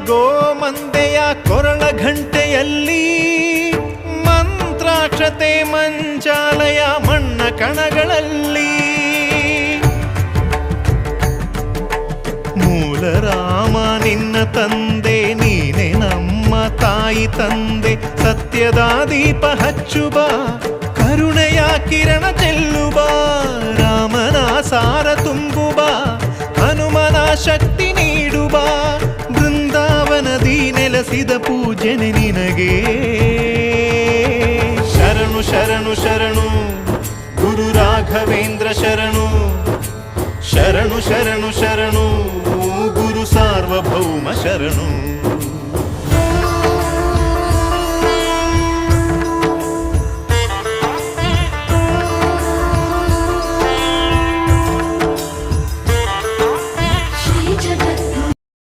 ಗೋಮಂದೆಯ ಕೊರಳ ಘಂಟೆಯಲ್ಲಿ ಮಂತ್ರಾಕ್ಷತೆ ಮಂಚಾಲಯ ಮಣ್ಣ ಕಣಗಳಲ್ಲಿ ಮೂಲ ರಾಮ ನಿನ್ನ ತಂದೆ ನೀನೆ ನಮ್ಮ ತಾಯಿ ತಂದೆ ಸತ್ಯದ ದೀಪ ಹಚ್ಚುಬ ಕರುಣೆಯ ಕಿರಣ ಚೆಲ್ಲುಬ ರಾಮನ ಸಾರ ತುಂಬುಬ ಹನುಮನ ಶಕ್ತಿ ನೀಡುಬ ಬೃಂದಾವನದಿ ನೆಲೆಸಿದ ಪೂಜನೆ ನಿನಗೆ ಶರಣು ಶರಣು ಶರಣು ಗುರು ರಾಘವೇಂದ್ರ ಶರಣು ಶರಣು ಶರಣು ಶರಣು ಗುರು ಸಾರ್ವಭೌಮ ಶರಣು